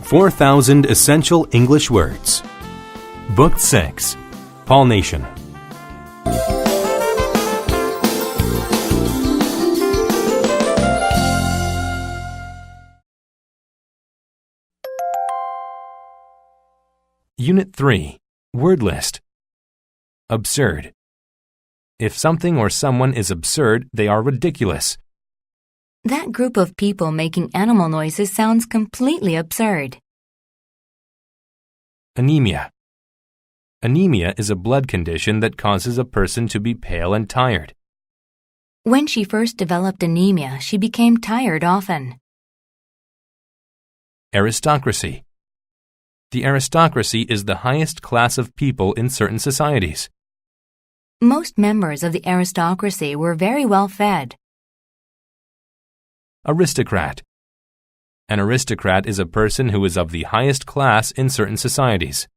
4,000 Essential English Words. Book 6. Pollination. Unit 3. Word list. Absurd. If something or someone is absurd, they are ridiculous. That group of people making animal noises sounds completely absurd. Anemia. Anemia is a blood condition that causes a person to be pale and tired. When she first developed anemia, she became tired often. Aristocracy. The aristocracy is the highest class of people in certain societies. Most members of the aristocracy were very well fed. Aristocrat. An aristocrat is a person who is of the highest class in certain societies.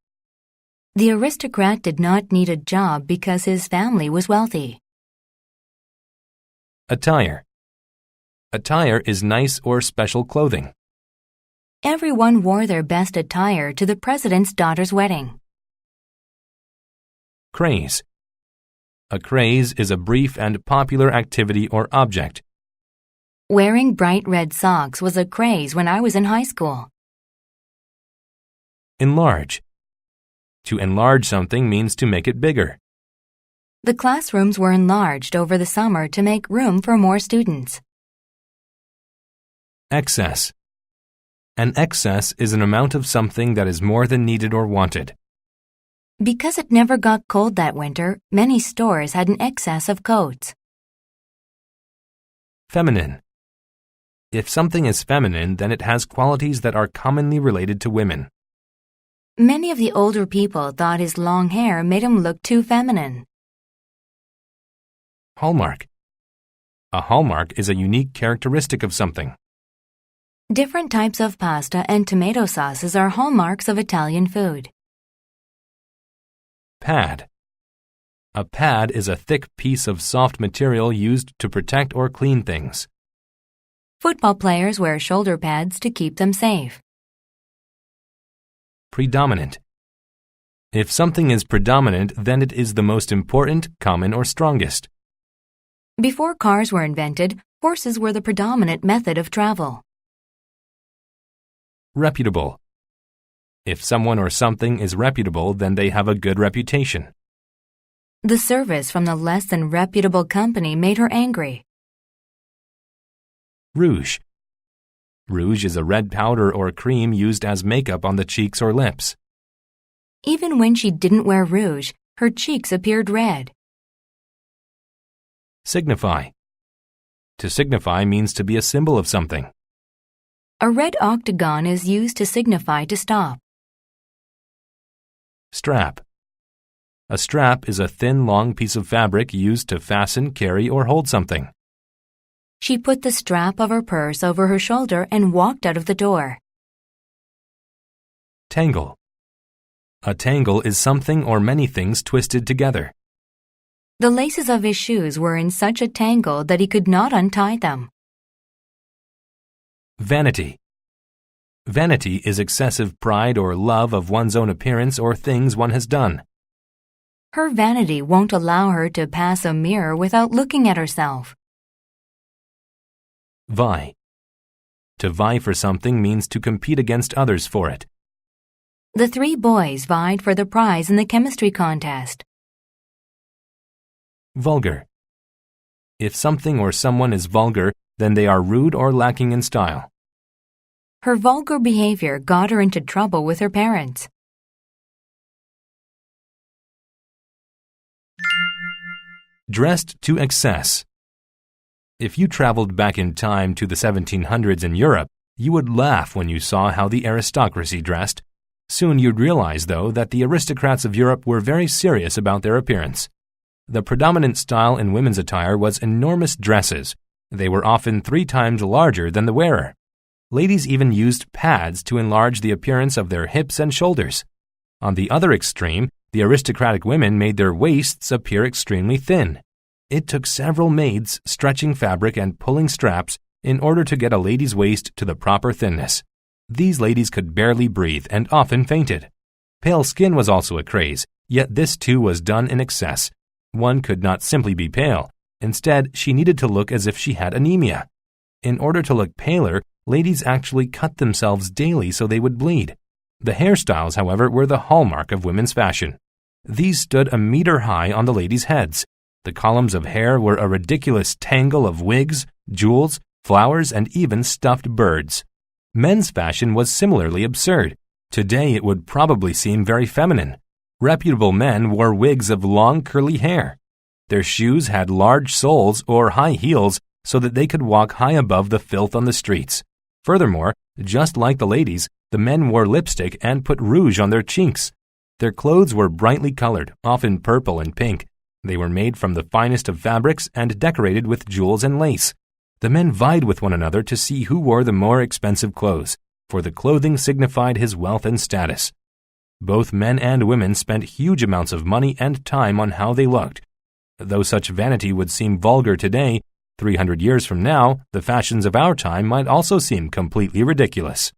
The aristocrat did not need a job because his family was wealthy. Attire. Attire is nice or special clothing. Everyone wore their best attire to the president's daughter's wedding. Craze. A craze is a brief and popular activity or object. Wearing bright red socks was a craze when I was in high school. Enlarge. To enlarge something means to make it bigger. The classrooms were enlarged over the summer to make room for more students. Excess. An excess is an amount of something that is more than needed or wanted. Because it never got cold that winter, many stores had an excess of coats. Feminine. If something is feminine, then it has qualities that are commonly related to women. Many of the older people thought his long hair made him look too feminine. Hallmark. A hallmark is a unique characteristic of something. Different types of pasta and tomato sauces are hallmarks of Italian food. Pad. A pad is a thick piece of soft material used to protect or clean things. Football players wear shoulder pads to keep them safe. Predominant. If something is predominant, then it is the most important, common, or strongest. Before cars were invented, horses were the predominant method of travel. Reputable. If someone or something is reputable, then they have a good reputation. The service from the less than reputable company made her angry. Rouge. Rouge is a red powder or cream used as makeup on the cheeks or lips. Even when she didn't wear rouge, her cheeks appeared red. Signify. To signify means to be a symbol of something. A red octagon is used to signify to stop. Strap. A strap is a thin, long piece of fabric used to fasten, carry, or hold something. She put the strap of her purse over her shoulder and walked out of the door. Tangle. A tangle is something or many things twisted together. The laces of his shoes were in such a tangle that he could not untie them. Vanity. Vanity is excessive pride or love of one's own appearance or things one has done. Her vanity won't allow her to pass a mirror without looking at herself. Vie. To vie for something means to compete against others for it. The three boys vied for the prize in the chemistry contest. Vulgar. If something or someone is vulgar, then they are rude or lacking in style. Her vulgar behavior got her into trouble with her parents. Dressed to excess. If you traveled back in time to the 1700s in Europe, you would laugh when you saw how the aristocracy dressed. Soon you'd realize, though, that the aristocrats of Europe were very serious about their appearance. The predominant style in women's attire was enormous dresses. They were often 3 times larger than the wearer. Ladies even used pads to enlarge the appearance of their hips and shoulders. On the other extreme, the aristocratic women made their waists appear extremely thin. It took several maids stretching fabric and pulling straps in order to get a lady's waist to the proper thinness. These ladies could barely breathe and often fainted. Pale skin was also a craze, yet this too was done in excess. One could not simply be pale. Instead, she needed to look as if she had anemia. In order to look paler, ladies actually cut themselves daily so they would bleed. The hairstyles, however, were the hallmark of women's fashion. These stood a meter high on the ladies' heads. The columns of hair were a ridiculous tangle of wigs, jewels, flowers, and even stuffed birds. Men's fashion was similarly absurd. Today it would probably seem very feminine. Reputable men wore wigs of long curly hair. Their shoes had large soles or high heels so that they could walk high above the filth on the streets. Furthermore, just like the ladies, the men wore lipstick and put rouge on their cheeks. Their clothes were brightly colored, often purple and pink. They were made from the finest of fabrics and decorated with jewels and lace. The men vied with one another to see who wore the more expensive clothes, for the clothing signified his wealth and status. Both men and women spent huge amounts of money and time on how they looked. Though such vanity would seem vulgar today, 300 years from now, the fashions of our time might also seem completely ridiculous.